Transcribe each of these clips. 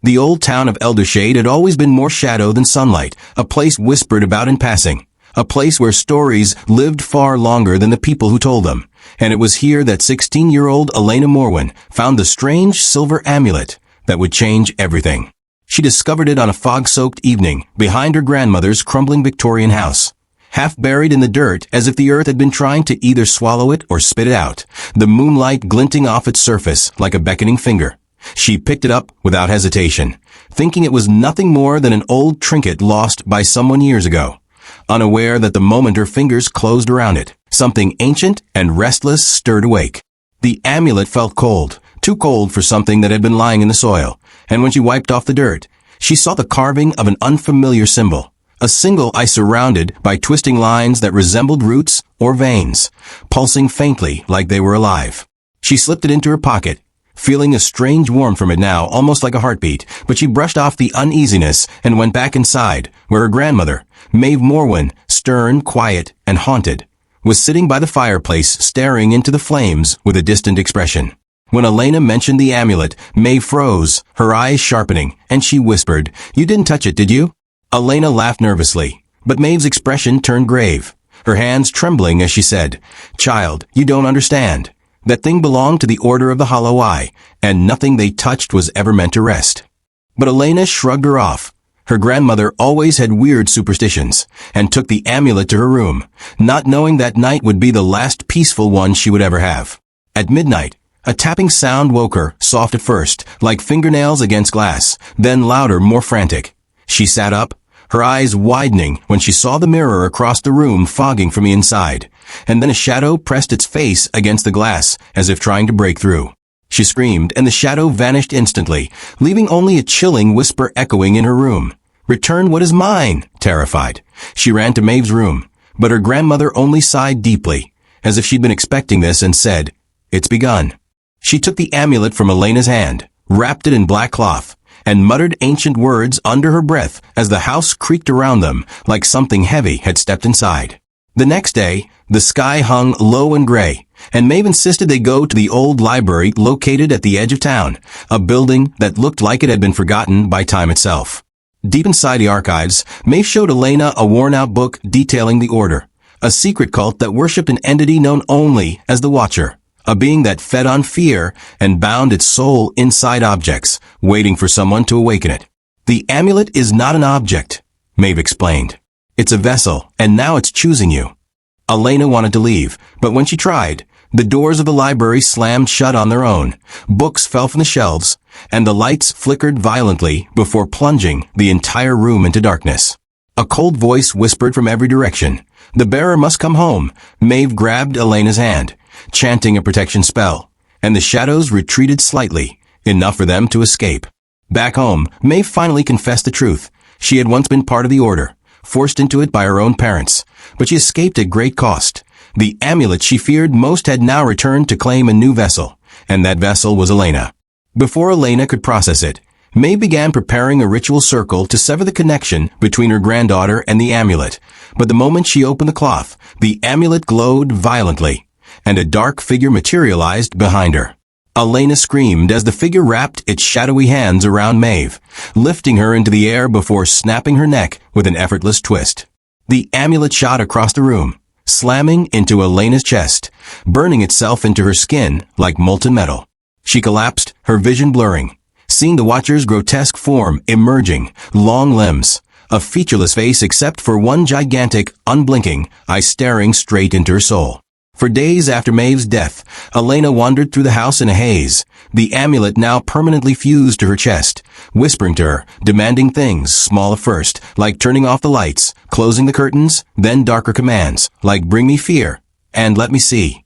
The old town of Eldershade had always been more shadow than sunlight, a place whispered about in passing, a place where stories lived far longer than the people who told them. And it was here that 16-year-old Elena Morwen found the strange silver amulet that would change everything. She discovered it on a fog-soaked evening behind her grandmother's crumbling Victorian house. Half buried in the dirt as if the earth had been trying to either swallow it or spit it out, the moonlight glinting off its surface like a beckoning finger. She picked it up without hesitation, thinking it was nothing more than an old trinket lost by someone years ago. Unaware that the moment her fingers closed around it, something ancient and restless stirred awake. The amulet felt cold, too cold for something that had been lying in the soil, and when she wiped off the dirt, she saw the carving of an unfamiliar symbol. A single eye surrounded by twisting lines that resembled roots or veins, pulsing faintly like they were alive. She slipped it into her pocket, feeling a strange warmth from it now, almost like a heartbeat, but she brushed off the uneasiness and went back inside, where her grandmother, Maeve Morwen, stern, quiet, and haunted, was sitting by the fireplace staring into the flames with a distant expression. When Elena mentioned the amulet, Maeve froze, her eyes sharpening, and she whispered, "You didn't touch it, did you?" Elena laughed nervously, but Maeve's expression turned grave, her hands trembling as she said, "Child, you don't understand. That thing belonged to the Order of the Hollow Eye, and nothing they touched was ever meant to rest." But Elena shrugged her off. Her grandmother always had weird superstitions, and took the amulet to her room, not knowing that night would be the last peaceful one she would ever have. At midnight, a tapping sound woke her, soft at first, like fingernails against glass, then louder, more frantic. She sat up, her eyes widening when she saw the mirror across the room fogging from the inside, and then a shadow pressed its face against the glass as if trying to break through. She screamed, and the shadow vanished instantly, leaving only a chilling whisper echoing in her room. "Return what is mine!" Terrified, she ran to Maeve's room, but her grandmother only sighed deeply, as if she'd been expecting this, and said, "It's begun." She took the amulet from Elena's hand, wrapped it in black cloth, and muttered ancient words under her breath as the house creaked around them like something heavy had stepped inside. The next day, the sky hung low and gray, and Maeve insisted they go to the old library located at the edge of town, a building that looked like it had been forgotten by time itself. Deep inside the archives, Maeve showed Elena a worn-out book detailing the Order, a secret cult that worshipped an entity known only as the Watcher, a being that fed on fear and bound its soul inside objects, waiting for someone to awaken it. "The amulet is not an object," Maeve explained. "It's a vessel, and now it's choosing you." Elena wanted to leave, but when she tried, the doors of the library slammed shut on their own, books fell from the shelves, and the lights flickered violently before plunging the entire room into darkness. A cold voice whispered from every direction, "The bearer must come home." Maeve grabbed Elena's hand, chanting a protection spell, and the shadows retreated slightly, enough for them to escape. Back home, Maeve finally confessed the truth. She had once been part of the Order, forced into it by her own parents, but she escaped at great cost. The amulet she feared most had now returned to claim a new vessel, and that vessel was Elena. Before Elena could process it, Maeve began preparing a ritual circle to sever the connection between her granddaughter and the amulet, but the moment she opened the cloth, the amulet glowed violently, and a dark figure materialized behind her. Elena screamed as the figure wrapped its shadowy hands around Maeve, lifting her into the air before snapping her neck with an effortless twist. The amulet shot across the room, slamming into Elena's chest, burning itself into her skin like molten metal. She collapsed, her vision blurring, seeing the Watcher's grotesque form emerging, long limbs, a featureless face except for one gigantic, unblinking eye staring straight into her soul. For days after Maeve's death, Elena wandered through the house in a haze, the amulet now permanently fused to her chest, whispering to her, demanding things, small at first, like turning off the lights, closing the curtains, then darker commands, like bring me fear, and let me see.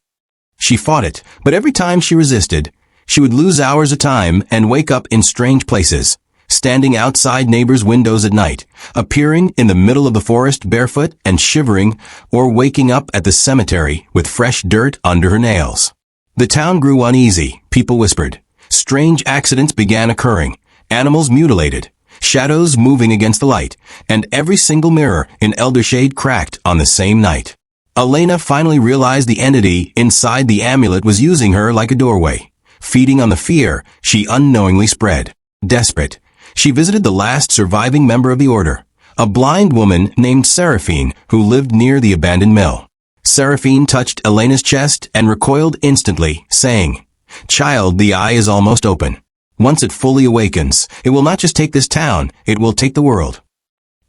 She fought it, but every time she resisted, she would lose hours of time and wake up in strange places, standing outside neighbors' windows at night, appearing in the middle of the forest barefoot and shivering, or waking up at the cemetery with fresh dirt under her nails. The town grew uneasy, people whispered. Strange accidents began occurring, animals mutilated, shadows moving against the light, and every single mirror in Eldershade cracked on the same night. Elena finally realized the entity inside the amulet was using her like a doorway, feeding on the fear she unknowingly spread. Desperate, She visited the last surviving member of the order, a blind woman named Seraphine who lived near the abandoned mill. Seraphine touched Elena's chest and recoiled instantly, saying, "Child, the eye is almost open. Once it fully awakens, it will not just take this town, it will take the world."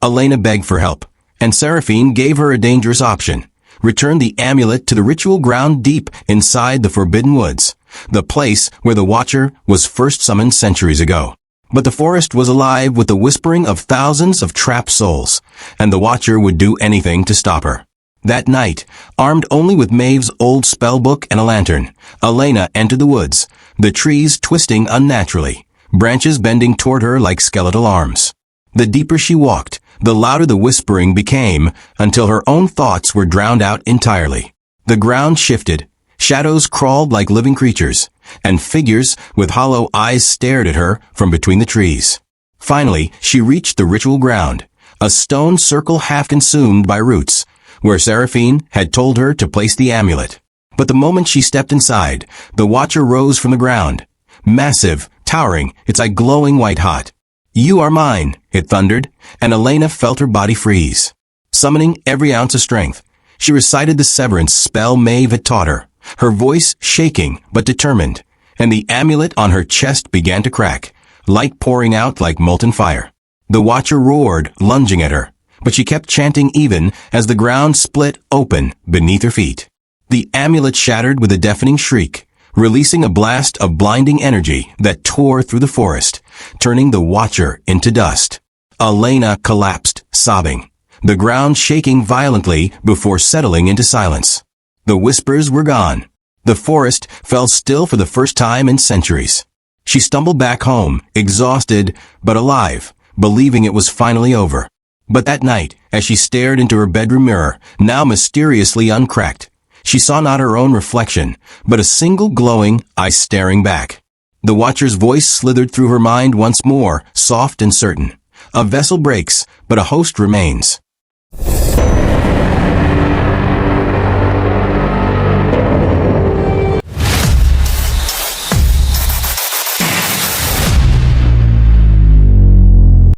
Elena begged for help, and Seraphine gave her a dangerous option. Return the amulet to the ritual ground deep inside the Forbidden Woods, the place where the Watcher was first summoned centuries ago. But the forest was alive with the whispering of thousands of trapped souls, and the Watcher would do anything to stop her. That night, armed only with Maeve's old spellbook and a lantern, Elena entered the woods, the trees twisting unnaturally, branches bending toward her like skeletal arms. The deeper she walked, the louder the whispering became, until her own thoughts were drowned out entirely. The ground shifted, shadows crawled like living creatures, and figures with hollow eyes stared at her from between the trees. Finally, she reached the ritual ground, a stone circle half consumed by roots, where Seraphine had told her to place the amulet. But the moment she stepped inside, the Watcher rose from the ground. Massive, towering, its eye glowing white-hot. "You are mine," it thundered, and Elena felt her body freeze. Summoning every ounce of strength, she recited the severance spell Maeve had taught her, her voice shaking but determined, and the amulet on her chest began to crack, light pouring out like molten fire. The Watcher roared, lunging at her, but she kept chanting even as the ground split open beneath her feet. The amulet shattered with a deafening shriek, releasing a blast of blinding energy that tore through the forest, turning the Watcher into dust. Elena collapsed, sobbing, the ground shaking violently before settling into silence. The whispers were gone. The forest fell still for the first time in centuries. She stumbled back home, exhausted but alive, believing it was finally over. But that night, as she stared into her bedroom mirror, now mysteriously uncracked, she saw not her own reflection, but a single glowing eye staring back. The Watcher's voice slithered through her mind once more, soft and certain. "A vessel breaks, but a host remains.